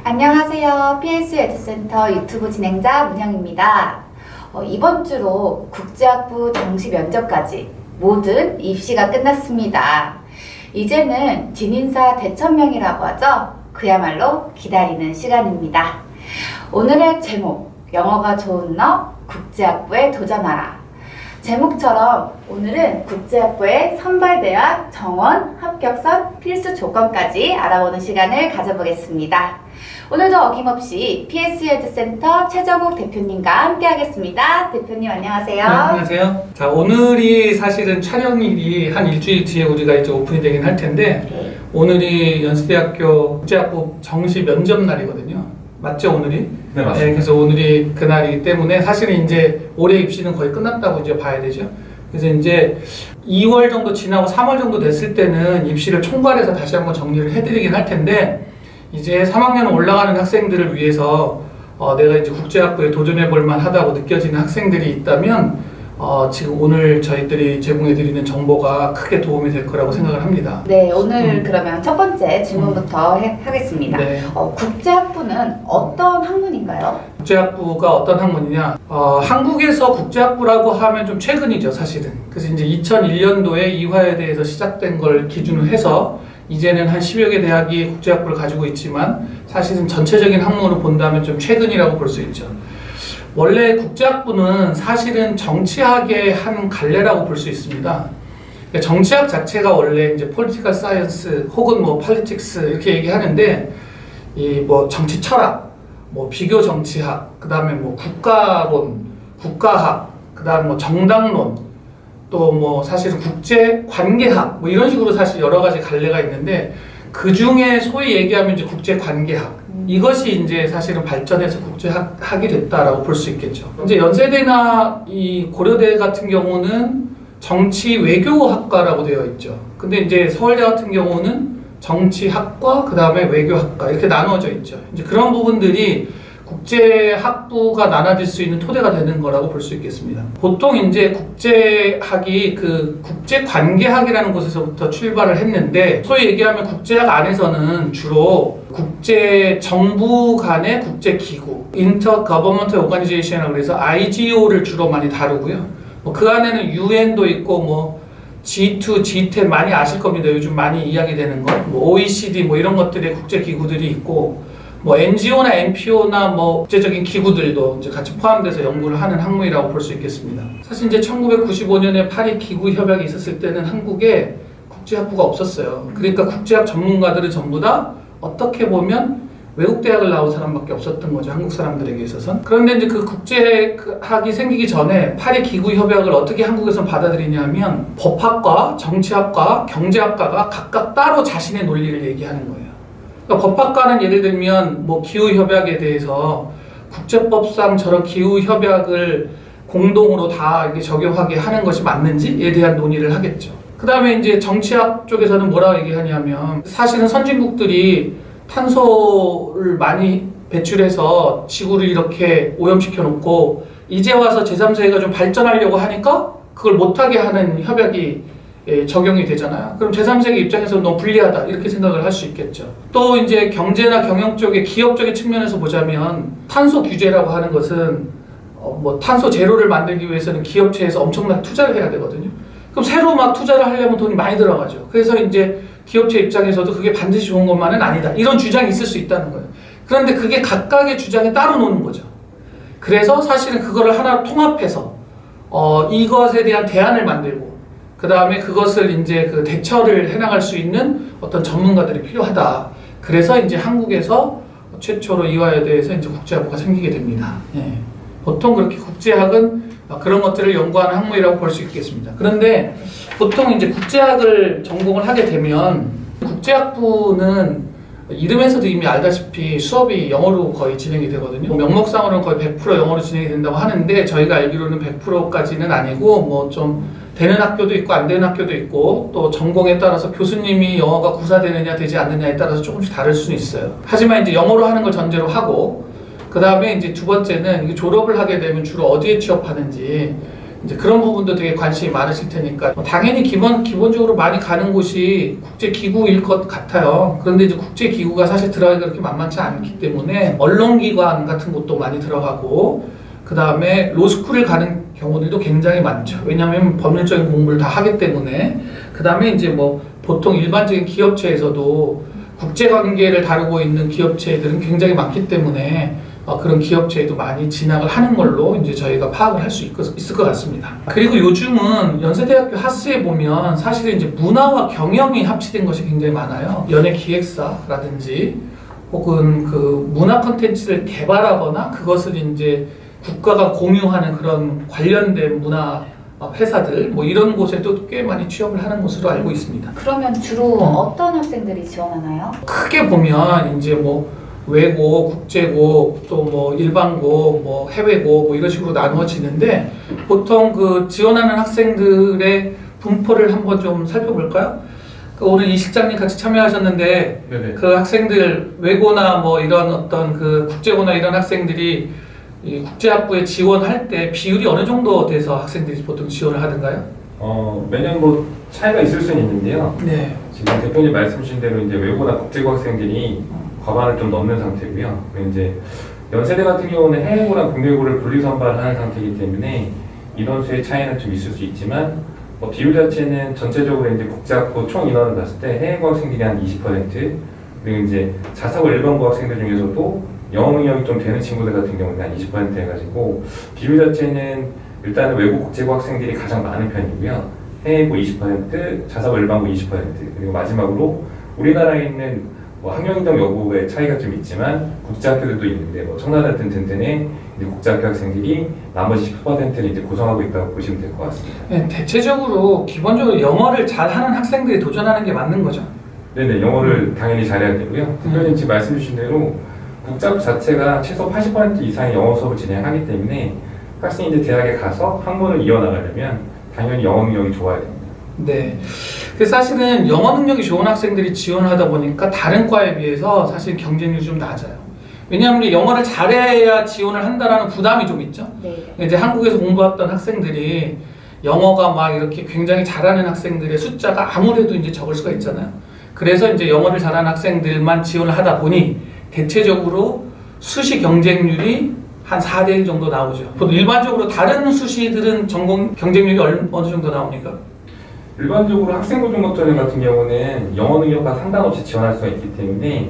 안녕하세요. PS 에듀센터 유튜브 진행자 문영입니다. 이번 주로 국제학부 정시 면접까지 모든 입시가 끝났습니다. 이제는 진인사 대천명이라고 하죠. 그야말로 기다리는 시간입니다. 오늘의 제목, 영어가 좋은 너 국제학부에 도전하라. 제목처럼 오늘은 국제학부의 선발대학 정원 합격선 필수 조건까지 알아보는 시간을 가져보겠습니다. 오늘도 어김없이 PS 에듀센터 최정욱 대표님과 함께 하겠습니다. 대표님 안녕하세요. 네, 안녕하세요. 자, 오늘이 사실은 촬영일이 한 일주일 뒤에 우리가 이제 오픈이 되긴 할 텐데, 네. 오늘이 연세대학교 국제학부 정시 면접 날이거든요. 맞죠, 오늘이? 네, 맞습니다. 네, 그래서 오늘이 그날이기 때문에 사실은 이제 올해 입시는 거의 끝났다고 이제 봐야 되죠. 그래서 이제 2월 정도 지나고 3월 정도 됐을 때는 입시를 총괄해서 다시 한번 정리를 해드리긴 할 텐데, 이제 3학년 올라가는 학생들을 위해서 내가 이제 국제학부에 도전해 볼 만하다고 느껴지는 학생들이 있다면 지금 오늘 저희들이 제공해드리는 정보가 크게 도움이 될 거라고 생각을 합니다. 네, 오늘 그러면 첫 번째 질문부터 하겠습니다. 네. 국제학부는 어떤 학문인가요? 국제학부가 어떤 학문이냐? 한국에서 국제학부라고 하면 좀 최근이죠, 사실은. 그래서 이제 2001년도에 이화여대에서 시작된 걸 기준으로 해서 이제는 한 10여 개 대학이 국제학부를 가지고 있지만 사실은 전체적인 학문으로 본다면 좀 최근이라고 볼 수 있죠. 원래 국제학부는 사실은 정치학의 한 갈래라고 볼 수 있습니다. 정치학 자체가 원래 이제 political science 혹은 뭐 politics 이렇게 얘기하는데 이 뭐 정치 철학, 뭐 비교 정치학, 그다음에 뭐 국가론, 국가학, 그다음 뭐 정당론, 또 뭐 사실은 국제 관계학 뭐 이런 식으로 사실 여러 가지 갈래가 있는데 그 중에 소위 얘기하면 이제 국제 관계학 이것이 이제 사실은 발전해서 국제학이 됐다라고 볼 수 있겠죠. 이제 연세대나 이 고려대 같은 경우는 정치 외교학과라고 되어 있죠. 근데 이제 서울대 같은 경우는 정치학과 그다음에 외교학과 이렇게 나누어져 있죠. 이제 그런 부분들이 국제학부가 나눠질 수 있는 토대가 되는 거라고 볼 수 있겠습니다. 보통 이제 국제학이 그 국제관계학이라는 곳에서부터 출발을 했는데 소위 얘기하면 국제학 안에서는 주로 국제정부 간의 국제기구 Intergovernmental Organization이라고 해서 IGO를 주로 많이 다루고요. 그 안에는 UN도 있고 뭐 G2, G10 많이 아실 겁니다. 요즘 많이 이야기되는 것, 뭐 OECD 뭐 이런 것들의 국제기구들이 있고 뭐 NGO나 NPO나 뭐 국제적인 기구들도 이제 같이 포함돼서 연구를 하는 학문이라고 볼 수 있겠습니다. 사실 이제 1995년에 파리 기구 협약이 있었을 때는 한국에 국제학부가 없었어요. 그러니까 국제학 전문가들은 전부 다 어떻게 보면 외국 대학을 나온 사람밖에 없었던 거죠. 한국 사람들에게 있어서는. 그런데 이제 그 국제학이 생기기 전에 파리 기구 협약을 어떻게 한국에서는 받아들이냐면 법학과, 정치학과, 경제학과가 각각 따로 자신의 논리를 얘기하는 거예요. 그러니까 법학과는 예를 들면 뭐 기후협약에 대해서 국제법상 저런 기후협약을 공동으로 다 이렇게 적용하게 하는 것이 맞는지에 대한 논의를 하겠죠. 그 다음에 이제 정치학 쪽에서는 뭐라고 얘기하냐면 사실은 선진국들이 탄소를 많이 배출해서 지구를 이렇게 오염시켜 놓고 이제 와서 제3세계가 좀 발전하려고 하니까 그걸 못하게 하는 협약이 적용이 되잖아요. 그럼 제3세계 입장에서 너무 불리하다 이렇게 생각을 할 수 있겠죠. 또 이제 경제나 경영 쪽의 기업적인 측면에서 보자면 탄소 규제라고 하는 것은 뭐 탄소 제로를 만들기 위해서는 기업체에서 엄청나게 투자를 해야 되거든요. 그럼 새로 막 투자를 하려면 돈이 많이 들어가죠. 그래서 이제 기업체 입장에서도 그게 반드시 좋은 것만은 아니다. 이런 주장이 있을 수 있다는 거예요. 그런데 그게 각각의 주장에 따로 노는 거죠. 그래서 사실은 그거를 하나 통합해서 이것에 대한 대안을 만들고 그 다음에 그것을 이제 그 대처를 해나갈 수 있는 어떤 전문가들이 필요하다. 그래서 이제 한국에서 최초로 이화여대에서 이제 국제학부가 생기게 됩니다. 예. 보통 그렇게 국제학은 그런 것들을 연구하는 학문이라고 볼 수 있겠습니다. 그런데 보통 이제 국제학을 전공을 하게 되면 국제학부는 이름에서도 이미 알다시피 수업이 영어로 거의 진행이 되거든요. 명목상으로는 거의 100% 영어로 진행이 된다고 하는데 저희가 알기로는 100%까지는 아니고 뭐 좀 되는 학교도 있고 안 되는 학교도 있고 또 전공에 따라서 교수님이 영어가 구사되느냐 되지 않느냐에 따라서 조금씩 다를 수는 있어요. 하지만 이제 영어로 하는 걸 전제로 하고 그 다음에 이제 두 번째는 졸업을 하게 되면 주로 어디에 취업하는지 이제 그런 부분도 되게 관심이 많으실 테니까 당연히 기본적으로 많이 가는 곳이 국제기구일 것 같아요. 그런데 이제 국제기구가 사실 들어가기가 그렇게 만만치 않기 때문에 언론기관 같은 곳도 많이 들어가고 그 다음에 로스쿨을 가는 경우들도 굉장히 많죠. 왜냐하면 법률적인 공부를 다 하기 때문에. 그 다음에 이제 뭐 보통 일반적인 기업체에서도 국제관계를 다루고 있는 기업체들은 굉장히 많기 때문에 그런 기업체에도 많이 진학을 하는 걸로 이제 저희가 파악을 할 수 있을 것 같습니다. 그리고 요즘은 연세대학교 하스에 보면 사실은 이제 문화와 경영이 합치된 것이 굉장히 많아요. 연예기획사라든지 혹은 그 문화 콘텐츠를 개발하거나 그것을 이제 국가가 공유하는 그런 관련된 문화 회사들 뭐 이런 곳에도 꽤 많이 취업을 하는 것으로 알고 있습니다. 그러면 주로 어떤 학생들이 지원하나요? 크게 보면 이제 뭐 외고, 국제고, 또 뭐 일반고, 뭐 해외고 뭐 이런 식으로 나누어지는데 보통 그 지원하는 학생들의 분포를 한번 좀 살펴볼까요? 오늘 이 실장님 같이 참여하셨는데 네네. 그 학생들 외고나 뭐 이런 어떤 그 국제고나 이런 학생들이 이 국제학부에 지원할 때 비율이 어느 정도 돼서 학생들이 보통 지원을 하던가요? 매년 뭐 차이가 있을 수는 있는데요. 네. 지금 대표님 말씀 주신 대로 이제 외고나 국제고 학생들이 과반을 좀 넘는 상태고요. 그리고 이제 연세대 같은 경우는 해외고랑 국내고를 분리선발하는 상태이기 때문에 인원수의 차이는 좀 있을 수 있지만 비율 자체는 전체적으로 이제 국제학부 총 인원을 봤을 때 해외고 학생들이 한 20%, 그리고 이제 자사고 일반고 학생들 중에서도 영어 능력이 좀 되는 친구들 같은 경우는 한 20% 해가지고 비율 자체는 일단은 외국 국제고 학생들이 가장 많은 편이고요. 해외고 20%, 자사고 일반고 20%, 그리고 마지막으로 우리나라에 있는 학령인정 여부의 차이가 좀 있지만 국제학교들도 있는데 청나라 같은 든든의 이제 국제학교 학생들이 나머지 10%를 이제 구성하고 있다고 보시면 될 것 같습니다. 네, 대체적으로 기본적으로 영어를 잘하는 학생들이 도전하는 게 맞는 거죠. 네네, 영어를 당연히 잘해야 되고요. 대표님 지금 말씀 주신 대로 국제학부 자체가 최소 80% 이상의 영어 수업을 진행하기 때문에 학생이 이제 대학에 가서 학문을 이어나가려면 당연히 영어 능력이 좋아야 됩니다. 네. 그래서 사실은 영어 능력이 좋은 학생들이 지원을 하다 보니까 다른 과에 비해서 사실 경쟁률이 좀 낮아요. 왜냐하면 이제 영어를 잘해야 지원을 한다라는 부담이 좀 있죠. 네. 이제 한국에서 공부했던 학생들이 영어가 막 이렇게 굉장히 잘하는 학생들의 숫자가 아무래도 이제 적을 수가 있잖아요. 그래서 이제 영어를 잘하는 학생들만 지원을 하다 보니 대체적으로 수시 경쟁률이 한 4대1 정도 나오죠. 보통 일반적으로 다른 수시들은 전공 경쟁률이 어느 정도 나옵니까? 일반적으로 학생고등학전 같은 경우는 영어 능력과 상관없이 지원할 수가 있기 때문에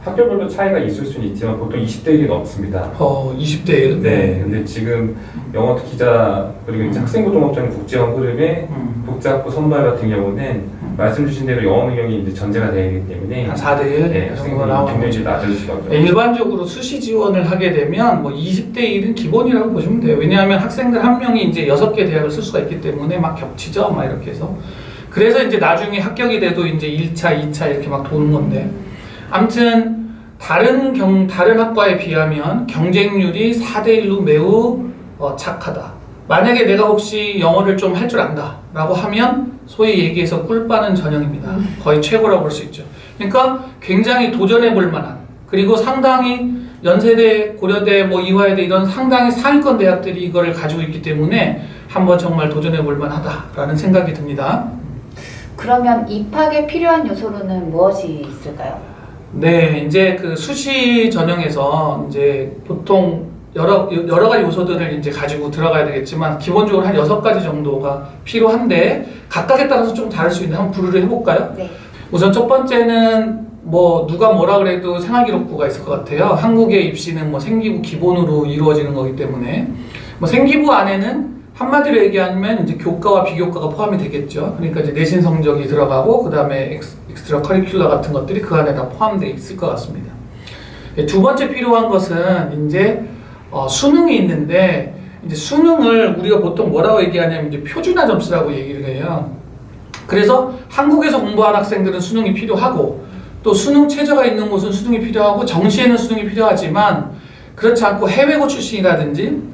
학교별로 차이가 있을 수는 있지만 보통 20대 1이 넘습니다. 20대 1? 네, 근데 지금 영어 기자 그리고 이제 학생고등학전 국제형 흐름에 국제학부 선발 같은 경우는 말씀 주신 대로 영어 능력이 이제 전제가 되기 때문에 한 4대 1? 네, 학생들이 경쟁률이 낮을 수가 없죠. 일반적으로 수시 지원을 하게 되면 20대 1은 기본이라고 보시면 돼요. 왜냐하면 학생들 한 명이 이제 6개 대학을 쓸 수가 있기 때문에 막 겹치죠. 막 이렇게 해서. 그래서 이제 나중에 합격이 돼도 이제 1차, 2차 이렇게 막 도는 건데. 아무튼 다른 학과에 비하면 경쟁률이 4대 1로 매우 착하다. 만약에 내가 혹시 영어를 좀 할 줄 안다 라고 하면 소위 얘기해서 꿀빠는 전형입니다. 거의 최고라고 볼 수 있죠. 그러니까 굉장히 도전해 볼 만한, 그리고 상당히 연세대, 고려대, 이화여대 이런 상당히 상위권 대학들이 이거를 가지고 있기 때문에 한번 정말 도전해 볼 만하다라는 생각이 듭니다. 그러면 입학에 필요한 요소로는 무엇이 있을까요? 네, 이제 그 수시 전형에서 이제 보통 여러 가지 요소들을 이제 가지고 들어가야 되겠지만 기본적으로 한 6가지 정도가 필요한데 각각에 따라서 좀 다를 수 있는데 한번 부르를 해볼까요? 네. 우선 첫 번째는 누가 뭐라 그래도 생활기록부가 있을 것 같아요. 한국의 입시는 생기부 기본으로 이루어지는 거기 때문에 생기부 안에는 한마디로 얘기하면 이제 교과와 비교과가 포함이 되겠죠. 그러니까 이제 내신 성적이 들어가고 그 다음에 엑스트라 커리큘러 같은 것들이 그 안에 다 포함되어 있을 것 같습니다. 두 번째 필요한 것은 이제 수능이 있는데 이제 수능을 우리가 보통 뭐라고 얘기하냐면 이제 표준화 점수라고 얘기를 해요. 그래서 한국에서 공부한 학생들은 수능이 필요하고 또 수능 최저가 있는 곳은 수능이 필요하고 정시에는 수능이 필요하지만 그렇지 않고 해외고 출신이라든지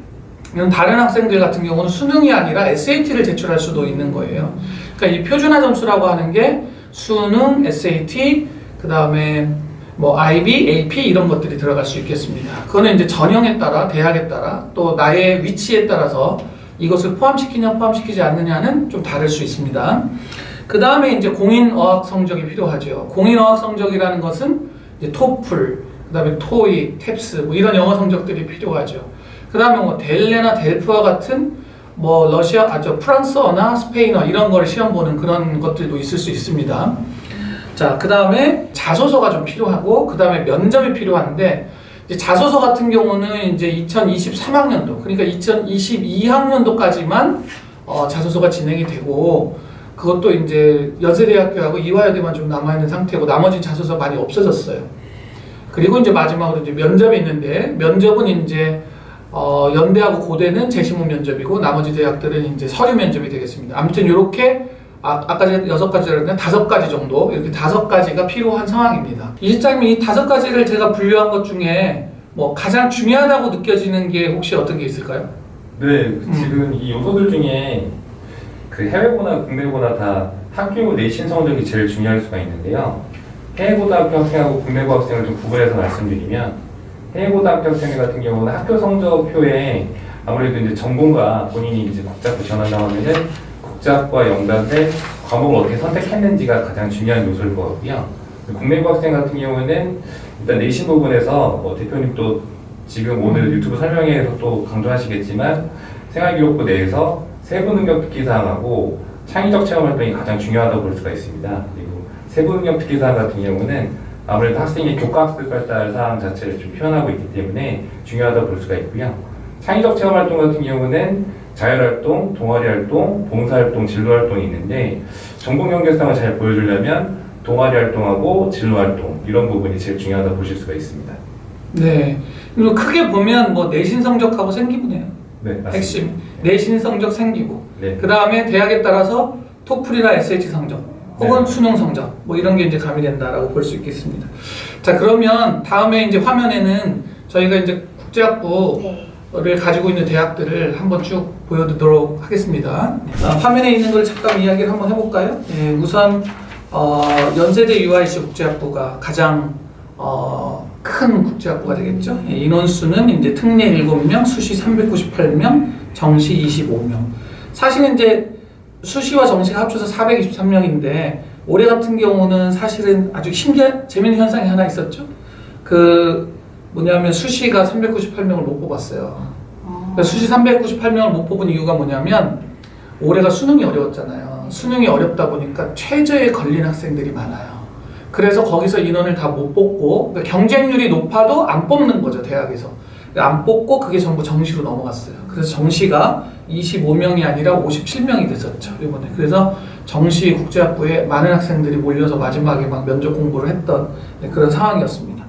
이런 다른 학생들 같은 경우는 수능이 아니라 SAT를 제출할 수도 있는 거예요. 그러니까 이 표준화 점수라고 하는 게 수능, SAT, 그 다음에 IB, AP 이런 것들이 들어갈 수 있겠습니다. 그거는 이제 전형에 따라, 대학에 따라, 또 나의 위치에 따라서 이것을 포함시키냐 포함시키지 않느냐는 좀 다를 수 있습니다. 그 다음에 이제 공인 어학 성적이 필요하죠. 공인 어학 성적이라는 것은 이제 토플, 그 다음에 토익, 탭스 뭐 이런 영어 성적들이 필요하죠. 그 다음에 뭐 델레나 델프와 같은 뭐 프랑스어나 스페인어 이런 걸 시험 보는 그런 것들도 있을 수 있습니다. 자, 그 다음에 자소서가 좀 필요하고 그 다음에 면접이 필요한데 이제 자소서 같은 경우는 이제 2023학년도 그러니까 2022학년도까지만 자소서가 진행이 되고 그것도 이제 연세대학교하고 이화여대만 좀 남아있는 상태고 나머지 자소서 많이 없어졌어요. 그리고 이제 마지막으로 이제 면접이 있는데 면접은 이제 연대하고 고대는 재시문 면접이고 나머지 대학들은 이제 서류 면접이 되겠습니다. 아무튼 이렇게 아까 제가 6가지를 했는데 5가지 정도 이렇게 5가지가 필요한 상황입니다. 이 실장님이 이 5가지를 제가 분류한 것 중에 뭐 가장 중요하다고 느껴지는 게 혹시 어떤 게 있을까요? 네, 지금 이 요소들 중에 그 해외고나 국내고나 다 학교 내신 성적이 제일 중요할 수가 있는데요. 해외고등학교 학생하고 국내고 학생을 좀 구분해서 말씀드리면 해외고등학교 학생 같은 경우는 학교 성적표에 아무래도 이제 전공과 본인이 이제 국자학부 지원한다고 하면은 국자학과 연관된 과목을 어떻게 선택했는지가 가장 중요한 요소일 거고요. 국내고 학생 같은 경우는 일단 내신 부분에서 대표님도 지금 오늘 유튜브 설명회에서 또 강조하시겠지만 생활기록부 내에서 세부 능력 특기 사항하고 창의적 체험 활동이 가장 중요하다고 볼 수가 있습니다. 그리고 세부 능력 특기 사항 같은 경우는 아무래도 학생의 교과학습 발달 사항 자체를 좀 표현하고 있기 때문에 중요하다고 볼 수가 있고요. 창의적 체험 활동 같은 경우는 자율활동, 동아리활동, 봉사활동, 진로활동이 있는데 전공 연계성을 잘 보여주려면 동아리활동하고 진로활동 이런 부분이 제일 중요하다고 보실 수가 있습니다. 네. 그리고 크게 보면 뭐 내신 성적하고 생기부네요. 네, 맞습니다. 핵심. 내신 성적 생기부. 네. 그 다음에 대학에 따라서 토플이나 SAT 성적 혹은 네. 수능 성적 뭐 이런 게 이제 가미된다라고 볼 수 있겠습니다. 자, 그러면 다음에 이제 화면에는 저희가 이제 국제학부를 가지고 있는 대학들을 한번 쭉 보여드리도록 하겠습니다. 화면에 있는 걸 잠깐 이야기를 한번 해볼까요? 네, 우선 연세대 UIC 국제학부가 가장 큰 국제학부가 되겠죠. 예, 인원수는 이제 특례 7명, 수시 398명, 정시 25명. 사실은 이제 수시와 정시가 합쳐서 423명인데 올해 같은 경우는 사실은 아주 재밌는 현상이 하나 있었죠. 뭐냐면 수시가 398명을 못 뽑았어요. 그러니까 수시 398명을 못 뽑은 이유가 뭐냐면 올해가 수능이 어려웠잖아요. 수능이 어렵다 보니까 최저에 걸린 학생들이 많아요. 그래서 거기서 인원을 다 못 뽑고 그러니까 경쟁률이 높아도 안 뽑는 거죠, 대학에서. 안 뽑고 그게 전부 정시로 넘어갔어요. 그래서 정시가 25명이 아니라 57명이 됐었죠, 이번에. 그래서 정시 국제학부에 많은 학생들이 몰려서 마지막에 막 면접 공부를 했던 그런 상황이었습니다.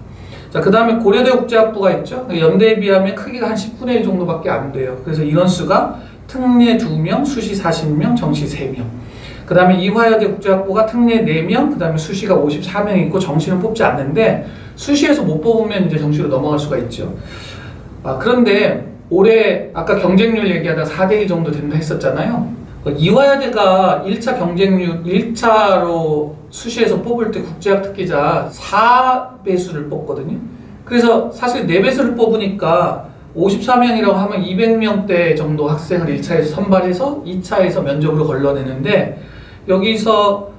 자, 그 다음에 고려대 국제학부가 있죠. 연대에 비하면 크기가 한 10분의 1 정도밖에 안 돼요. 그래서 인원수가 특례 2명, 수시 40명, 정시 3명. 그 다음에 이화여대 국제학부가 특례 4명, 그 다음에 수시가 54명 있고 정시는 뽑지 않는데 수시에서 못 뽑으면 이제 정시로 넘어갈 수가 있죠. 그런데 올해 아까 경쟁률 얘기하다 4대1 정도 된다 했었잖아요. 이화여대가 1차 경쟁률 1차로 수시에서 뽑을 때 국제학 특기자 4배수를 뽑거든요. 그래서 사실 4배수를 뽑으니까 54명이라고 하면 200명대 정도 학생을 1차에서 선발해서 2차에서 면접으로 걸러내는데 여기서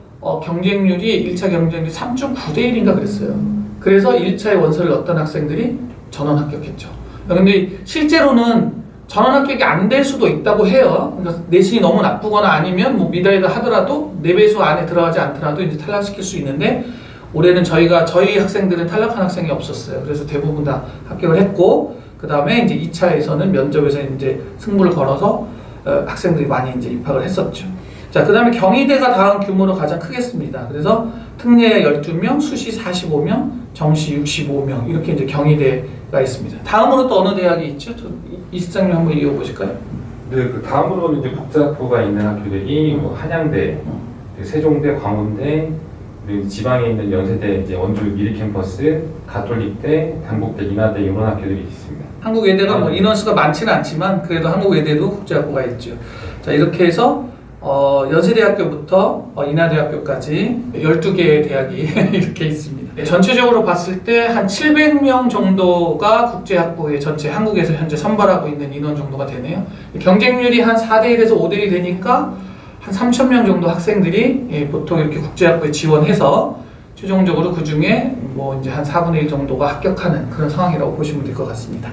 경쟁률이 1차 경쟁률이 3.9대 1인가 그랬어요. 그래서 1차에 원서를 넣었던 학생들이 전원 합격했죠. 근데 실제로는 전원 합격이 안 될 수도 있다고 해요. 그러니까 내신이 너무 나쁘거나 아니면 뭐 미달이다 하더라도 4배수 안에 들어가지 않더라도 이제 탈락시킬 수 있는데 올해는 저희 학생들은 탈락한 학생이 없었어요. 그래서 대부분 다 합격을 했고 그 다음에 이제 2차에서는 면접에서 이제 승부를 걸어서 학생들이 많이 이제 입학을 했었죠. 자, 그 다음에 경희대가 다음 규모로 가장 크겠습니다. 그래서 특례 12명, 수시 45명, 정시 65명 이렇게 이제 경희대가 있습니다. 다음으로 또 어느 대학이 있죠? 이 실장님 한번 이어보실까요? 네, 그 다음으로는 이제 국제학부가 있는 학교들이 뭐 한양대, 세종대, 광운대, 그리고 지방에 있는 연세대, 이제 원주 미리 캠퍼스, 가톨릭대, 단국대, 인하대 이런 학교들이 있습니다. 한국 외대가 뭐 인원수가 많지는 않지만 그래도 한국 외대도 국제학부가 있죠. 자, 이렇게 해서 연세대학교부터 인하대학교까지 12개의 대학이 이렇게 있습니다. 있습니다. 전체적으로 봤을 때 한 700명 정도가 국제학부에 전체 한국에서 현재 선발하고 있는 인원 정도가 되네요. 경쟁률이 한 4대1에서 5대1 되니까 한 3,000명 정도 학생들이 보통 이렇게 국제학부에 지원해서 최종적으로 그 중에 뭐 이제 한 4분의 1 정도가 합격하는 그런 상황이라고 보시면 될 것 같습니다.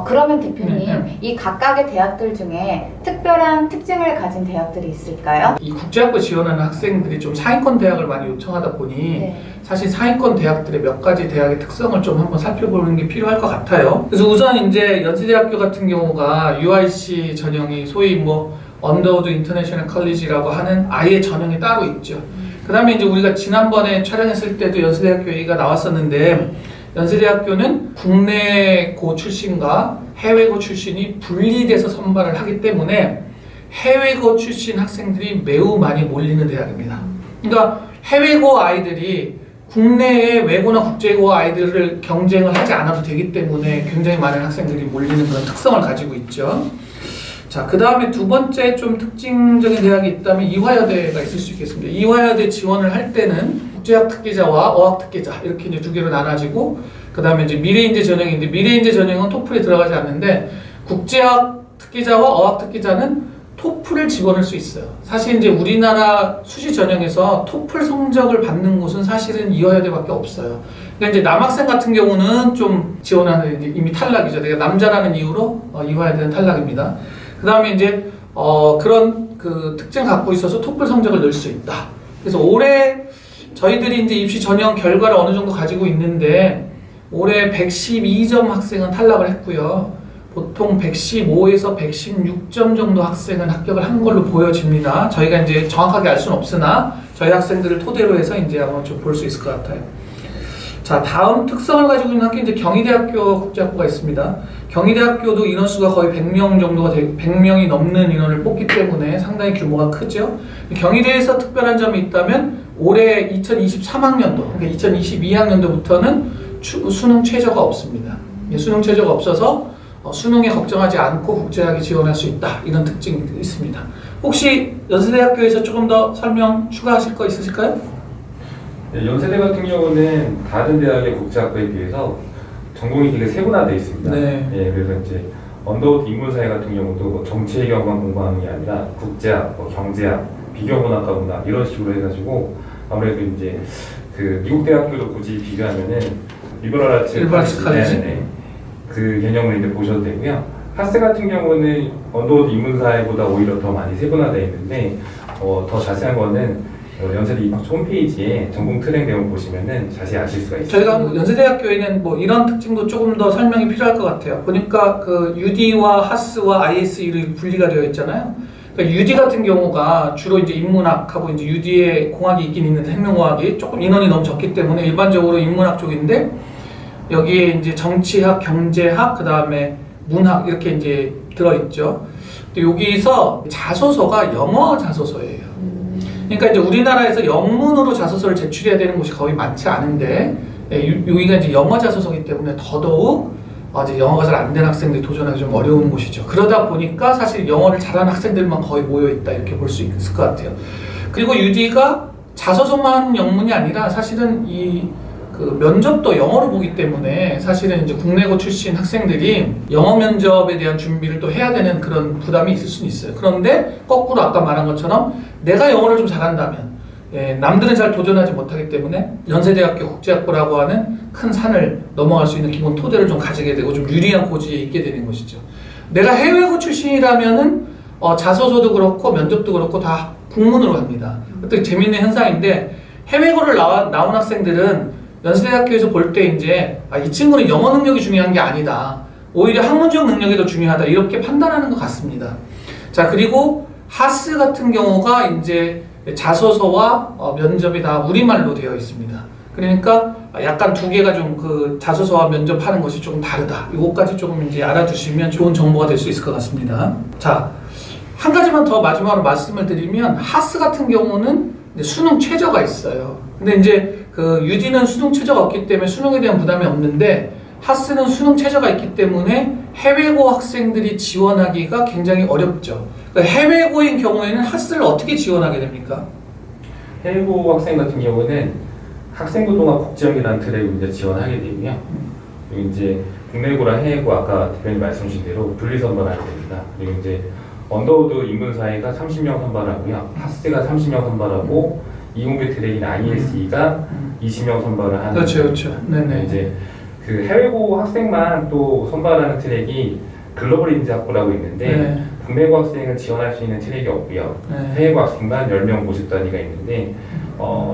그러면 대표님, 이 각각의 대학들 중에 특별한 특징을 가진 대학들이 있을까요? 이 국제학부 지원하는 학생들이 좀 상위권 대학을 많이 요청하다 보니 네. 사실 상위권 대학들의 몇 가지 대학의 특성을 좀 한번 살펴보는 게 필요할 것 같아요. 그래서 우선 이제 연세대학교 같은 경우가 UIC 전형이 소위 뭐 언더우드 인터내셔널 컬리지라고 하는 아예 전형이 따로 있죠. 그 다음에 이제 우리가 지난번에 촬영했을 때도 연세대학교 얘기가 나왔었는데, 연세대학교는 국내고 출신과 해외고 출신이 분리돼서 선발을 하기 때문에 해외고 출신 학생들이 매우 많이 몰리는 대학입니다. 그러니까 해외고 아이들이 국내의 외고나 국제고 아이들을 경쟁을 하지 않아도 되기 때문에 굉장히 많은 학생들이 몰리는 그런 특성을 가지고 있죠. 자, 그 다음에 두 번째 좀 특징적인 대학이 있다면 이화여대가 있을 수 있겠습니다. 이화여대 지원을 할 때는 국제학 특기자와 어학 특기자 이렇게 이제 두 개로 나눠지고, 그 다음에 이제 미래인재 전형인데, 미래인재 전형은 토플에 들어가지 않는데 국제학 특기자와 어학 특기자는 토플을 집어넣을 수 있어요. 사실 이제 우리나라 수시 전형에서 토플 성적을 받는 곳은 사실은 이화여대밖에 없어요. 그러니까 이제 남학생 같은 경우는 좀 지원하는 이제 이미 탈락이죠. 내가 남자라는 이유로 이화여대는 탈락입니다. 그 다음에 이제 그런 그 특징 갖고 있어서 토플 성적을 넣을 수 있다. 그래서 올해 저희들이 이제 입시 전형 결과를 어느 정도 가지고 있는데, 올해 112점 학생은 탈락을 했고요. 보통 115에서 116점 정도 학생은 합격을 한 걸로 보여집니다. 저희가 이제 정확하게 알 수는 없으나 저희 학생들을 토대로 해서 이제 한번 좀 볼 수 있을 것 같아요. 자, 다음 특성을 가지고 있는 학교 이제 경희대학교 국제학부가 있습니다. 경희대학교도 인원수가 거의 100명 정도가 100명이 넘는 인원을 뽑기 때문에 상당히 규모가 크죠. 경희대에서 특별한 점이 있다면 올해 2023학년도, 그러니까 2022학년도부터는 수능 최저가 없습니다. 수능 최저가 없어서 수능에 걱정하지 않고 국제학에 지원할 수 있다, 이런 특징이 있습니다. 혹시 연세대학교에서 조금 더 설명 추가하실 거 있으실까요? 네, 연세대 같은 경우는 다른 대학의 국제학부에 비해서 전공이 되게 세분화되어 있습니다. 네. 예, 그래서 이제 언더우드 인문사회 같은 경우도 뭐 정치외교만 공부하는 게 아니라 국제학, 뭐 경제학, 비교문학과 문학 이런 식으로 해가지고 아무래도 이제 그 미국 대학교도 굳이 비교하면은 리버럴 아츠 칼리지 그 개념을 이제 보셔도 되고요. 하스 같은 경우는 언더우드 인문사회보다 오히려 더 많이 세분화되어 있는데 더 자세한 거는 연세대 입학 홈페이지에 전공 트랙 내용 보시면은 자세히 아실 수가 있어요. 저희가 연세대학교에는 뭐 이런 특징도 조금 더 설명이 필요할 것 같아요. 보니까 그 UD와 하스와 ISE로 분리가 되어 있잖아요. 그러니까 UD 같은 경우가 주로 이제 인문학하고 이제 UD에 공학이 있긴 있는데 생명공학이 조금 인원이 너무 적기 때문에 일반적으로 인문학 쪽인데, 여기에 이제 정치학, 경제학, 그 다음에 문학 이렇게 이제 들어있죠. 근데 여기서 자소서가 영어 자소서예요. 그러니까 이제 우리나라에서 영문으로 자소서를 제출해야 되는 곳이 거의 많지 않은데, 여기가 이제 영어 자소서이기 때문에 더더욱 이제 영어가 잘 안 되는 학생들이 도전하기 좀 어려운 곳이죠. 그러다 보니까 사실 영어를 잘하는 학생들만 거의 모여 있다, 이렇게 볼 수 있을 것 같아요. 그리고 UD가 자소서만 영문이 아니라 사실은 그 면접도 영어로 보기 때문에 사실은 이제 국내고 출신 학생들이 영어 면접에 대한 준비를 또 해야 되는 그런 부담이 있을 수는 있어요. 그런데 거꾸로 아까 말한 것처럼 내가 영어를 좀 잘한다면, 남들은 잘 도전하지 못하기 때문에 연세대학교 국제학부라고 하는 큰 산을 넘어갈 수 있는 기본 토대를 좀 가지게 되고 좀 유리한 고지에 있게 되는 것이죠. 내가 해외고 출신이라면은 자소서도 그렇고 면접도 그렇고 다 국문으로 합니다. 그것도 재미있는 현상인데, 해외고를 나온 학생들은 연세대학교에서 볼 때 이제 이 친구는 영어 능력이 중요한 게 아니다, 오히려 학문적 능력이 더 중요하다, 이렇게 판단하는 것 같습니다. 자, 그리고 하스 같은 경우가 이제 자소서와 면접이 다 우리말로 되어 있습니다. 그러니까 약간 두 개가 좀 그 자소서와 면접하는 것이 조금 다르다, 이것까지 조금 이제 알아두시면 좋은 정보가 될 수 있을 것 같습니다. 자, 한 가지만 더 마지막으로 말씀을 드리면, 하스 같은 경우는 이제 수능 최저가 있어요. 근데 이제 그 UD는 수능 최저가 없기 때문에 수능에 대한 부담이 없는데, 하스는 수능 최저가 있기 때문에 해외고 학생들이 지원하기가 굉장히 어렵죠. 그러니까 해외고인 경우에는 하스를 어떻게 지원하게 됩니까? 해외고 학생 같은 경우는 학생부 종합 국제형이라는 트랙을 이제 지원하게 되고요. 그리고 이제 국내고랑 해외고 아까 대표님 말씀 주신 대로 분리 선발하게 됩니다. 그리고 이제 언더우드 인문사회가 30명 선발하고요. 하스가 30명 선발하고 이공계 트랙인 ISE가 20명 선발을 하는. 그렇죠, 그렇죠. 네네. 이제 그 해외고 학생만 또 선발하는 트랙이 글로벌 인재학부라고 있는데 네. 국내고 학생을 지원할 수 있는 트랙이 없고요. 네. 해외고 학생만 10명 모집 단위가 있는데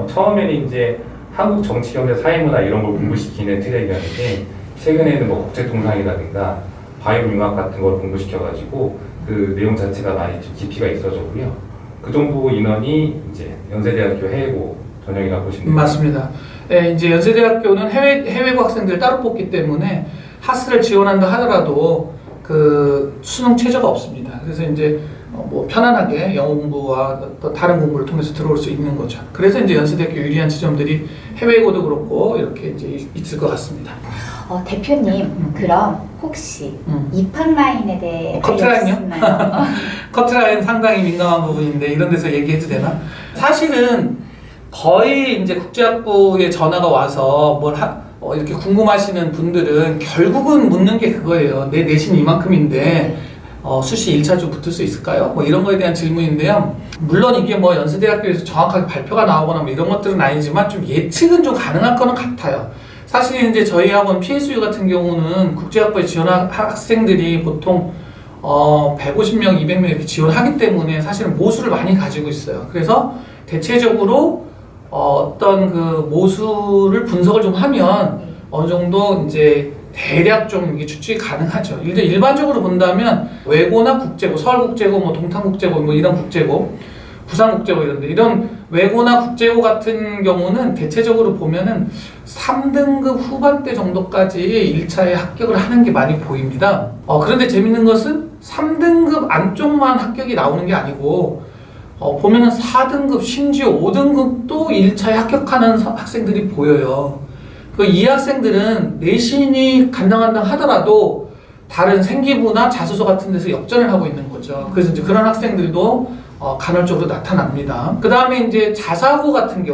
처음에는 이제 한국 정치, 경제, 사회문화 이런 걸 공부시키는 트랙이었는데 최근에는 뭐 국제통상이라든가 바이오융합 같은 걸 공부시켜가지고 그 내용 자체가 많이 좀 깊이가 있어졌고요. 그 정도 인원이 이제 연세대학교 해외고 전형이라고 보시면 됩니다. 맞습니다. 예, 이제 연세대학교는 해외고 학생들 따로 뽑기 때문에 하스를 지원한다 하더라도 그 수능 최저가 없습니다. 그래서 이제 뭐 편안하게 영어 공부와 또 다른 공부를 통해서 들어올 수 있는 거죠. 그래서 이제 연세대학교 유리한 지점들이 해외고도 그렇고 이렇게 이제 있을 것 같습니다. 대표님, 그럼 혹시 입학 라인에 대해 커트라인이요? 알려주시나요? 커트라인 상당히 민감한 부분인데 이런 데서 얘기해도 되나? 사실은 거의 이제 국제학부에 전화가 와서 이렇게 궁금하시는 분들은 결국은 묻는 게 그거예요. 내 내신이 이만큼인데 수시 1차주 붙을 수 있을까요? 뭐 이런 거에 대한 질문인데요. 물론 이게 뭐 연세대학교에서 정확하게 발표가 나오거나 뭐 이런 것들은 아니지만 좀 예측은 좀 가능할 거는 같아요. 사실 이제 저희 학원 PSU 같은 경우는 국제학부에 지원한 학생들이 보통 150명, 200명 이렇게 지원하기 때문에 사실은 모수를 많이 가지고 있어요. 그래서 대체적으로 어떤 그 모수를 분석을 좀 하면 어느 정도 이제 대략 좀 이게 추측이 가능하죠. 일반적으로 본다면 외고나 국제고, 서울국제고, 뭐 동탄국제고, 뭐 이런 국제고, 부산국제고 이런 외고나 국제고 같은 경우는 대체적으로 보면은 3등급 후반대 정도까지 1차에 합격을 하는 게 많이 보입니다. 그런데 재밌는 것은 3등급 안쪽만 합격이 나오는 게 아니고 보면은 4등급 심지어 5등급도 1차에 합격하는 학생들이 보여요. 이 학생들은 내신이 간당간당 하더라도 다른 생기부나 자소서 같은 데서 역전을 하고 있는 거죠. 그래서 이제 그런 학생들도 간헐적으로 나타납니다. 그 다음에 이제 자사고 같은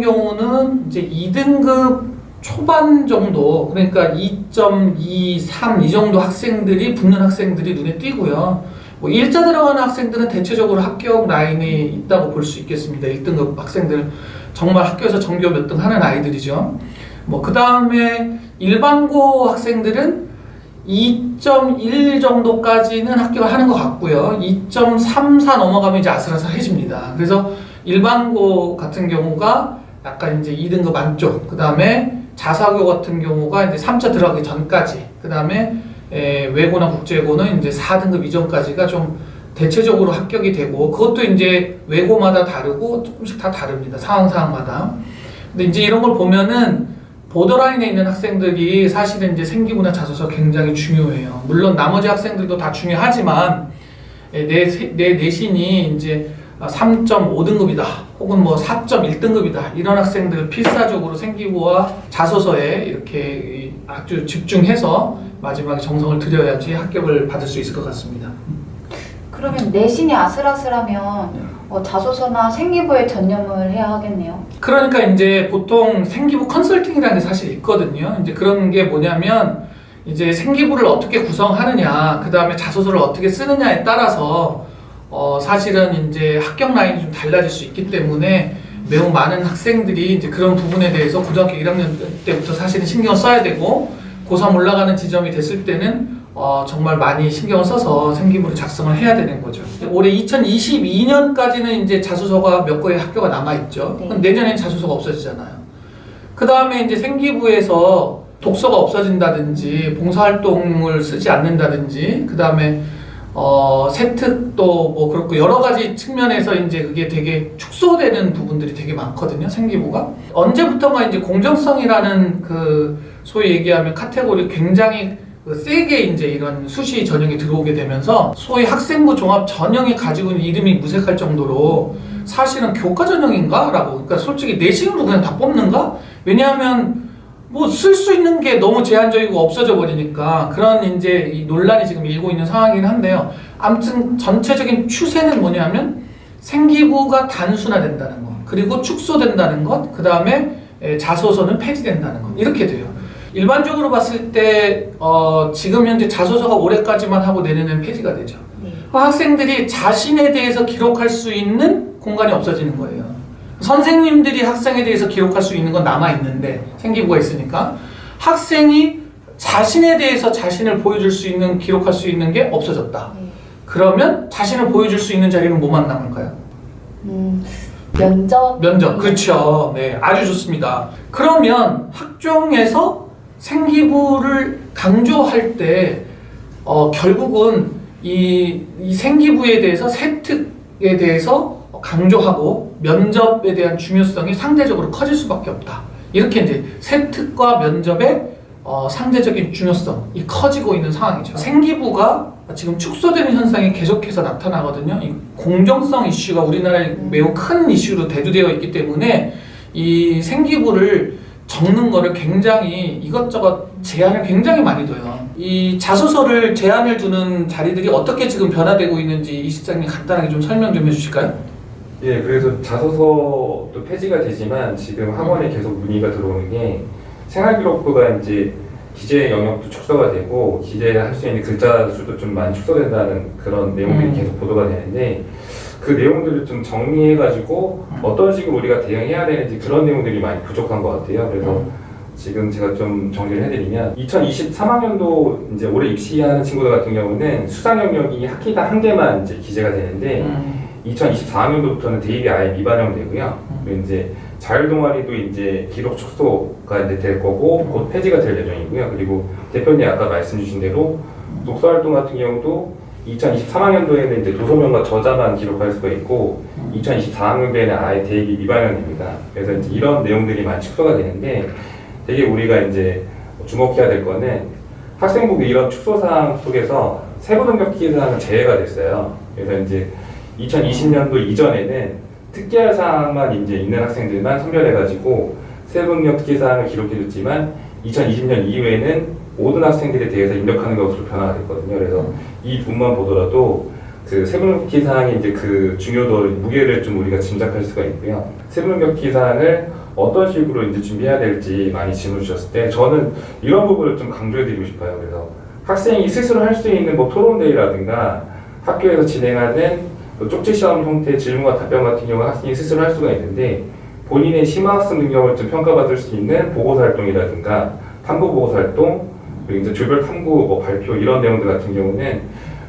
경우는 이제 2등급 초반 정도, 그러니까 2.2, 3 이 정도 학생들이 붙는 학생들이 눈에 띄고요. 뭐 1자 들어가는 학생들은 대체적으로 합격 라인에 있다고 볼 수 있겠습니다. 1등급 학생들 정말 학교에서 전교 몇 등 하는 아이들이죠. 뭐 그 다음에 일반고 학생들은 2.1 정도까지는 합격을 하는 것 같고요. 2.3, 4 넘어가면 이제 아슬아슬해집니다. 그래서 일반고 같은 경우가 약간 이제 2등급 안쪽, 그 다음에 자사고 같은 경우가 이제 3차 들어가기 전까지, 그 다음에 외고나 국제고는 이제 4등급 이전까지가 좀 대체적으로 합격이 되고, 그것도 이제 외고마다 다르고 조금씩 다 다릅니다. 상황마다. 근데 이제 이런 걸 보면은 보더라인에 있는 학생들이 사실은 이제 생기부나 자소서 굉장히 중요해요. 물론 나머지 학생들도 다 중요하지만 내 내신이 이제 3.5등급이다 혹은 뭐 4.1등급이다 이런 학생들 필사적으로 생기부와 자소서에 이렇게 아주 집중해서 마지막에 정성을 들여야지 합격을 받을 수 있을 것 같습니다. 그러면 내신이 아슬아슬하면 자소서나 생기부에 전념을 해야 하겠네요. 그러니까 이제 보통 생기부 컨설팅이라는 게 사실 있거든요. 이제 그런 게 뭐냐면 이제 생기부를 어떻게 구성하느냐, 그 다음에 자소서를 어떻게 쓰느냐에 따라서 사실은 이제 합격 라인이 좀 달라질 수 있기 때문에 매우 많은 학생들이 이제 그런 부분에 대해서 고등학교 1학년 때부터 사실은 신경을 써야 되고 고3 올라가는 지점이 됐을 때는 정말 많이 신경을 써서 생기부를 작성을 해야 되는 거죠. 올해 2022년까지는 이제 자소서가 몇 거의 학교가 남아있죠. 네. 그럼 내년엔 자소서가 없어지잖아요. 그 다음에 이제 생기부에서 독서가 없어진다든지 봉사활동을 쓰지 않는다든지 그 다음에 세특도 뭐 그렇고 여러 가지 측면에서 이제 그게 되게 축소되는 부분들이 되게 많거든요. 생기부가 언제부턴가 이제 공정성이라는 그 소위 얘기하면 카테고리 굉장히 세게 이제 이런 수시 전형이 들어오게 되면서 소위 학생부 종합 전형이 가지고 있는 이름이 무색할 정도로 사실은 교과 전형인가? 라고. 그러니까 솔직히 내신으로 그냥 다 뽑는가? 왜냐하면 뭐 쓸 수 있는 게 너무 제한적이고 없어져 버리니까 그런 이제 이 논란이 지금 일고 있는 상황이긴 한데요. 아무튼 전체적인 추세는 뭐냐면 생기부가 단순화된다는 거. 그리고 축소된다는 것, 그 다음에 자소서는 폐지된다는 것. 이렇게 돼요. 일반적으로 봤을 때 지금 현재 자소서가 올해까지만 하고 내년에는 폐지가 되죠. 네. 학생들이 자신에 대해서 기록할 수 있는 공간이 없어지는 거예요. 선생님들이 학생에 대해서 기록할 수 있는 건 남아있는데 생기부가 있으니까 학생이 자신에 대해서 자신을 보여줄 수 있는, 기록할 수 있는 게 없어졌다. 네. 그러면 자신을 보여줄 수 있는 자리는 뭐만 남을까요? 면접. 면접. 그렇죠. 네, 아주 좋습니다. 그러면 학종에서 생기부를 강조할 때 결국은 이 생기부에 대해서 세특에 대해서 강조하고 면접에 대한 중요성이 상대적으로 커질 수밖에 없다. 이렇게 이제 세특과 면접의 상대적인 중요성이 커지고 있는 상황이죠. 생기부가 지금 축소되는 현상이 계속해서 나타나거든요. 이 공정성 이슈가 우리나라에 매우 큰 이슈로 대두되어 있기 때문에 이 생기부를 적는 거를 굉장히 이것저것 제한을 굉장히 많이 둬요. 이 자소서를 제한을 두는 자리들이 어떻게 지금 변화되고 있는지 이 실장님 간단하게 좀 설명 좀 해주실까요? 예, 그래서 자소서도 폐지가 되지만 지금 학원에 계속 문의가 들어오는 게 생활기록부가 이제 기재 영역도 축소가 되고 기재할 수 있는 글자 수도 좀 많이 축소된다는 그런 내용들이 계속 보도가 되는데 그 내용들을 좀 정리해가지고 어떤 식으로 우리가 대응해야 되는지 그런 내용들이 많이 부족한 것 같아요. 그래서 지금 제가 좀 정리를 해드리면 2023학년도 이제 올해 입시하는 친구들 같은 경우는 수상 영역이 학기당 한 개만 이제 기재가 되는데 2024학년도부터는 대입이 아예 미반영되고요. 그리고 이제 자율 동아리도 이제 기록 축소가 이제 될 거고 곧 폐지가 될 예정이고요. 그리고 대표님 아까 말씀 주신 대로 독서 활동 같은 경우도 2023학년도에는 이제 도서명과 저자만 기록할 수가 있고 2024학년도에는 아예 대입이 미반영됩니다. 그래서 이제 이런 내용들이 많이 축소가 되는데 되게 우리가 이제 주목해야 될 거는 학생부 이런 축소 사항 속에서 세부 등급기 사항은 제외가 됐어요. 그래서 이제 2020년도 이전에는 특기할 사항만 이제 있는 학생들만 선별해가지고 세부 능력특기 사항을 기록해줬지만 2020년 이후에는 모든 학생들에 대해서 입력하는 것으로 변화가 됐거든요. 그래서 이 부분만 보더라도 그 세부 능력특기 사항의 이제 그 중요도 무게를 좀 우리가 짐작할 수가 있고요. 세부 능력특기 사항을 어떤 식으로 이제 준비해야 될지 많이 질문 주셨을 때 저는 이런 부분을 좀 강조해드리고 싶어요. 그래서 학생이 스스로 할 수 있는 뭐 토론대회라든가 학교에서 진행하는 쪽지 시험 형태의 질문과 답변 같은 경우는 학생이 스스로 할 수가 있는데 본인의 심화학습 능력을 좀 평가받을 수 있는 보고서 활동이라든가 탐구 보고서 활동 그리고 이제 조별 탐구 뭐 발표 이런 내용들 같은 경우는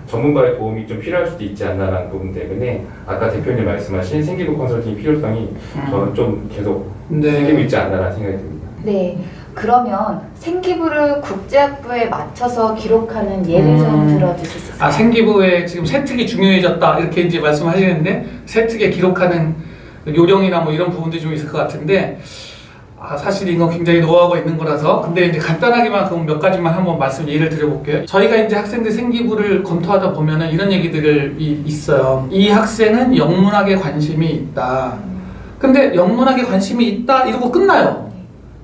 전문가의 도움이 좀 필요할 수도 있지 않나라는 부분 때문에 아까 대표님 말씀하신 생기부 컨설팅의 필요성이 저는 좀 계속 생기고 있지 않나라는 생각이 듭니다. 네. 그러면 생기부를 국제학부에 맞춰서 기록하는 예를 좀 들어주실 수 있을까요? 생기부에 지금 세특이 중요해졌다 이렇게 이제 말씀하시는데 세특에 기록하는 요령이나 뭐 이런 부분들이 좀 있을 것 같은데 사실 이건 굉장히 노하우가 있는 거라서 근데 이제 간단하게만 그럼 몇 가지만 한번 예를 드려볼게요. 저희가 이제 학생들 생기부를 검토하다 보면은 이런 얘기들이 있어요. 이 학생은 영문학에 관심이 있다. 근데 영문학에 관심이 있다 이러고 끝나요.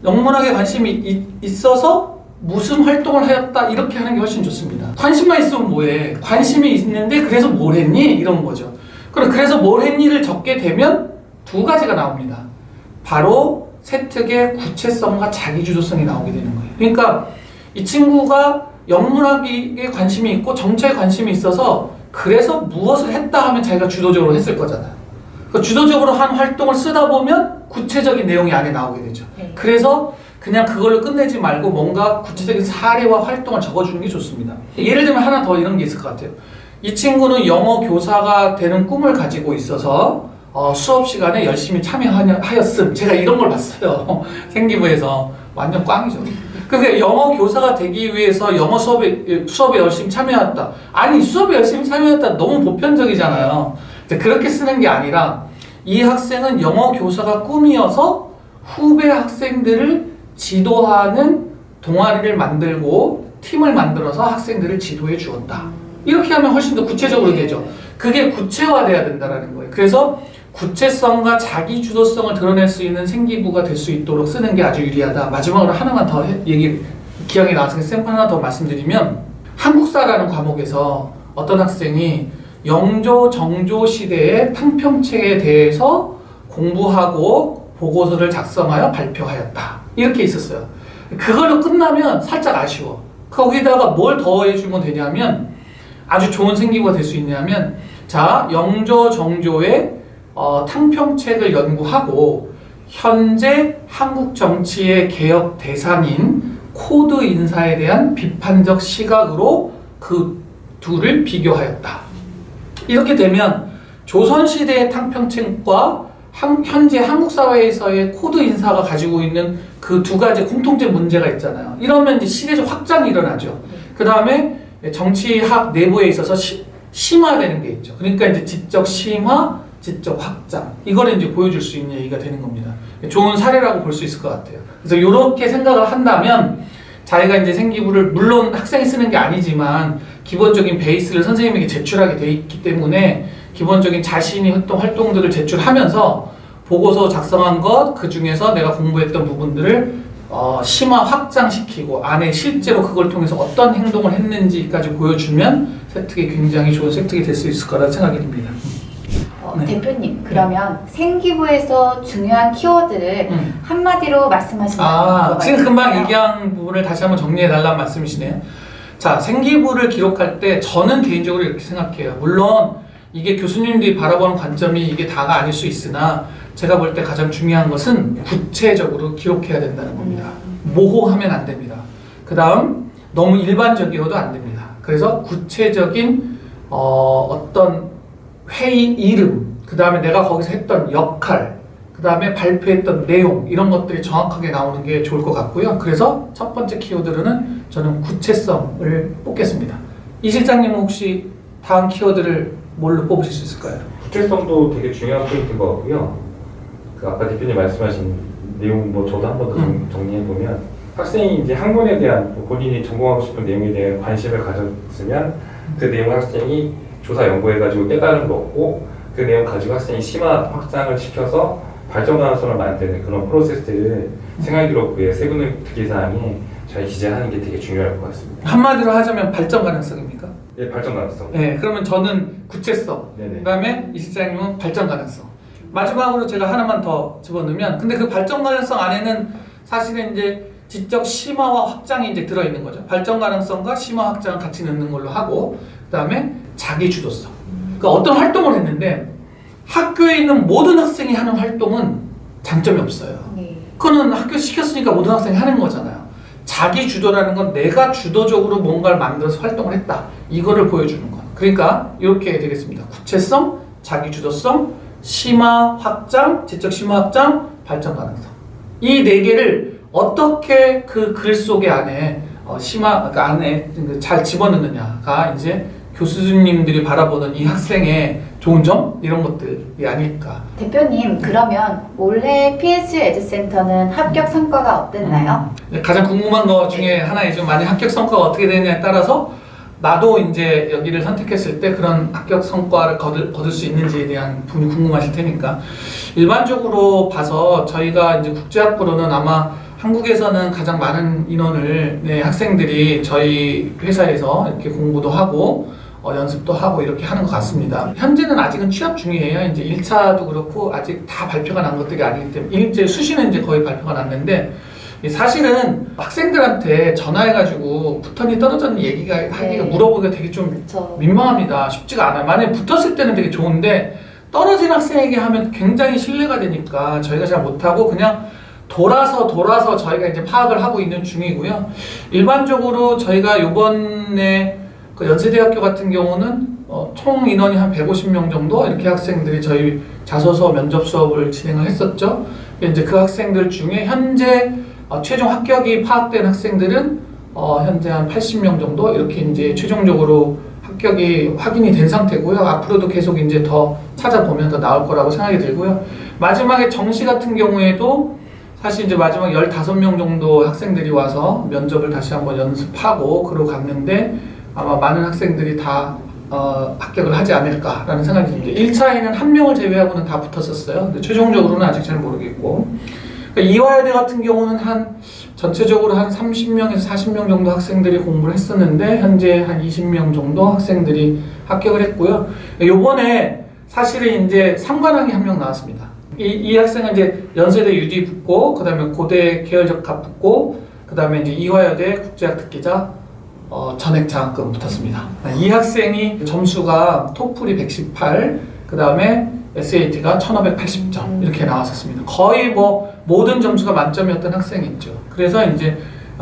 영문학에 관심이 있어서 무슨 활동을 하였다 이렇게 하는 게 훨씬 좋습니다. 관심만 있으면 뭐해? 관심이 있는데 그래서 뭘 했니? 이런 거죠. 그래서 뭘 했니를 적게 되면 두 가지가 나옵니다. 바로 세특의 구체성과 자기주도성이 나오게 되는 거예요. 그러니까 이 친구가 영문학에 관심이 있고 정치에 관심이 있어서 그래서 무엇을 했다 하면 자기가 주도적으로 했을 거잖아요. 주도적으로 한 활동을 쓰다 보면 구체적인 내용이 안에 나오게 되죠. 그래서 그냥 그걸로 끝내지 말고 뭔가 구체적인 사례와 활동을 적어주는 게 좋습니다. 예를 들면 하나 더 이런 게 있을 것 같아요. 이 친구는 영어 교사가 되는 꿈을 가지고 있어서 수업 시간에 열심히 참여하였음. 제가 이런 걸 봤어요. 생기부에서. 완전 꽝이죠. 그러니까 영어 교사가 되기 위해서 영어 수업에 열심히 참여했다. 아니 수업에 열심히 참여했다 너무 보편적이잖아요. 그렇게 쓰는 게 아니라 이 학생은 영어 교사가 꿈이어서 후배 학생들을 지도하는 동아리를 만들고 팀을 만들어서 학생들을 지도해 주었다. 이렇게 하면 훨씬 더 구체적으로 되죠. 그게 구체화돼야 된다는 거예요. 그래서 구체성과 자기주도성을 드러낼 수 있는 생기부가 될 수 있도록 쓰는 게 아주 유리하다. 마지막으로 하나만 더 기억에 나와서 샘플 하나 더 말씀드리면 한국사라는 과목에서 어떤 학생이 영조, 정조 시대의 탕평책에 대해서 공부하고 보고서를 작성하여 발표하였다. 이렇게 있었어요. 그걸로 끝나면 살짝 아쉬워. 거기다가 뭘 더해주면 되냐면 아주 좋은 생기부가 될 수 있냐면 자, 영조 정조의 탕평책을 연구하고 현재 한국 정치의 개혁 대상인 코드 인사에 대한 비판적 시각으로 그 둘을 비교하였다. 이렇게 되면 조선시대의 탕평책과 현재 한국 사회에서의 코드 인사가 가지고 있는 그 두 가지 공통된 문제가 있잖아요. 이러면 이제 시대적 확장이 일어나죠. 그 다음에 정치학 내부에 있어서 심화되는 게 있죠. 그러니까 이제 지적 심화, 지적 확장. 이거를 이제 보여줄 수 있는 얘기가 되는 겁니다. 좋은 사례라고 볼 수 있을 것 같아요. 그래서 이렇게 생각을 한다면 자기가 이제 생기부를 물론 학생이 쓰는 게 아니지만 기본적인 베이스를 선생님에게 제출하게 돼 있기 때문에 기본적인 자신이 했던 활동들을 제출하면서 보고서 작성한 것, 그 중에서 내가 공부했던 부분들을 심화 확장시키고 안에 실제로 그걸 통해서 어떤 행동을 했는지까지 보여주면 세특이 굉장히 좋은 세특이 될 수 있을 거라 생각이 듭니다. 네. 대표님, 그러면 생기부에서 중요한 키워드를 한마디로 말씀하시면 지금 금방 얘기한 부분을 다시 한번 정리해달라는 말씀이시네요. 자, 생기부를 기록할 때 저는 개인적으로 이렇게 생각해요. 물론 이게 교수님들이 바라보는 관점이 이게 다가 아닐 수 있으나 제가 볼 때 가장 중요한 것은 구체적으로 기록해야 된다는 겁니다. 모호하면 안 됩니다. 그 다음 너무 일반적이어도 안 됩니다. 그래서 구체적인 어떤 회의 이름, 그 다음에 내가 거기서 했던 역할, 그 다음에 발표했던 내용 이런 것들이 정확하게 나오는 게 좋을 것 같고요. 그래서 첫 번째 키워드로는 저는 구체성을 뽑겠습니다. 이 실장님은 혹시 다음 키워드를 뭘로 뽑으실 수 있을까요? 구체성도 되게 중요한 포인트인 것 같고요. 그 아까 대표님 말씀하신 내용 뭐 저도 한 번 더 정리해 보면 학생이 이제 학문에 대한 본인이 전공하고 싶은 내용에 대한 관심을 가졌으면 그 내용 학생이 조사 연구해가지고 깨달음을 얻고 그 내용 가지고 학생이 심화 확장을 시켜서 발전 가능성을 만드는 그런 프로세스들을 생활기록부의 세부능 특기사항에 잘 기재하는 게 되게 중요할 것 같습니다. 한마디로 하자면 발전 가능성입니까? 네, 발전 가능성. 네, 그러면 저는 구체성, 네네. 그 다음에 이 실장님은 발전 가능성. 마지막으로 제가 하나만 더 집어넣으면, 근데 그 발전 가능성 안에는 사실은 이제 지적 심화와 확장이 이제 들어있는 거죠. 발전 가능성과 심화 확장을 같이 넣는 걸로 하고, 그 다음에 자기 주도성. 그러니까 어떤 활동을 했는데 학교에 있는 모든 학생이 하는 활동은 장점이 없어요. 네. 그거는 학교 시켰으니까 모든 학생이 하는 거잖아요. 자기 주도라는 건 내가 주도적으로 뭔가를 만들어서 활동을 했다. 이거를 보여주는 거. 그러니까 이렇게 되겠습니다. 구체성, 자기 주도성, 심화 확장, 지적 심화 확장, 발전 가능성. 이 네 개를 어떻게 그 글 속에 안에 그러니까 안에 잘 집어넣느냐가 이제 교수님들이 바라보는 이 학생의 좋은 점 이런 것들이 아닐까. 대표님, 그러면 올해 PSU 에듀센터는 합격 성과가 어땠나요? 가장 궁금한 것 중에 하나이죠. 만약 합격 성과가 어떻게 되느냐에 따라서 나도 이제 여기를 선택했을 때 그런 합격 성과를 거둘 수 있는지에 대한 부분이 궁금하실 테니까 일반적으로 봐서 저희가 이제 국제학부로는 아마 한국에서는 가장 많은 인원을 학생들이 저희 회사에서 이렇게 공부도 하고 연습도 하고 이렇게 하는 것 같습니다. 현재는 아직은 취업 중이에요. 이제 1차도 그렇고 아직 다 발표가 난 것들이 아니기 때문에 이제 수시는 이제 거의 발표가 났는데 사실은 학생들한테 전화해가지고 붙었니 떨어졌니 하기가 물어보기가 되게 좀 그쵸. 민망합니다. 쉽지가 않아요. 만약에 붙었을 때는 되게 좋은데 떨어진 학생에게 하면 굉장히 신뢰가 되니까 저희가 잘 못하고 그냥 돌아서 저희가 이제 파악을 하고 있는 중이고요. 일반적으로 저희가 이번에 그 연세대학교 같은 경우는 총 인원이 한 150명 정도 이렇게 학생들이 저희 자소서 면접 수업을 진행을 했었죠. 이제 그 학생들 중에 현재 최종 합격이 파악된 학생들은 현재 한 80명 정도 이렇게 이제 최종적으로 합격이 확인이 된 상태고요. 앞으로도 계속 이제 더 찾아보면 더 나올 거라고 생각이 들고요. 마지막에 정시 같은 경우에도 사실 이제 마지막 15명 정도 학생들이 와서 면접을 다시 한번 연습하고 그러고 갔는데 아마 많은 학생들이 다 합격을 하지 않을까라는 생각이 듭니다. 1차에는 한 명을 제외하고는 다 붙었었어요. 근데 최종적으로는 아직 잘 모르겠고. 그러니까 이화여대 같은 경우는 전체적으로 한 30명에서 40명 정도 학생들이 공부를 했었는데 현재 한 20명 정도 학생들이 합격을 했고요. 요번에 사실은 이제 3관왕이 한 명 나왔습니다. 이 학생은 이제 연세대 유디 붙고, 그 다음에 고대 계열적 값 붙고, 그 다음에 이제 이화여대 국제학 특기자 전액 장학금 붙었습니다. 이 학생이 점수가 토플이 118, 그 다음에 SAT가 1580점 이렇게 나왔었습니다. 거의 뭐 모든 점수가 만점이었던 학생이 있죠. 그래서 이제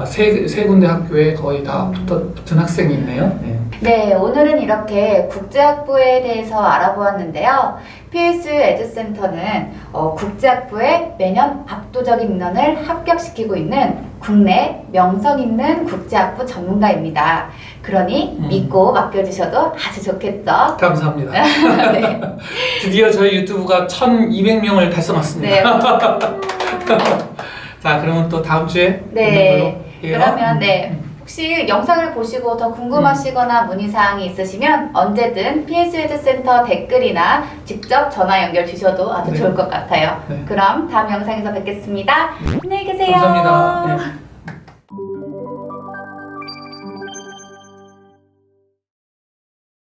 세 군데 학교에 거의 다 붙은 학생이 있네요. 네. 네, 오늘은 이렇게 국제학부에 대해서 알아보았는데요. PS 에듀센터는 국제학부에 매년 압도적인 인원을 합격시키고 있는 국내 명성 있는 국제학부 전문가입니다. 그러니 믿고 맡겨주셔도 아주 좋겠죠? 감사합니다. 네. 드디어 저희 유튜브가 1200명을 달성했습니다. 네. 자, 그러면 또 다음 주에 네. 뵙는 걸로 해요. 그러면 네. 혹시 영상을 보시고 더 궁금하시거나 문의사항이 있으시면 언제든 PS 에듀센터 댓글이나 직접 전화 연결 주셔도 아주 네. 좋을 것 같아요. 네. 그럼 다음 영상에서 뵙겠습니다. 안녕히 계세요. 감사합니다. 네.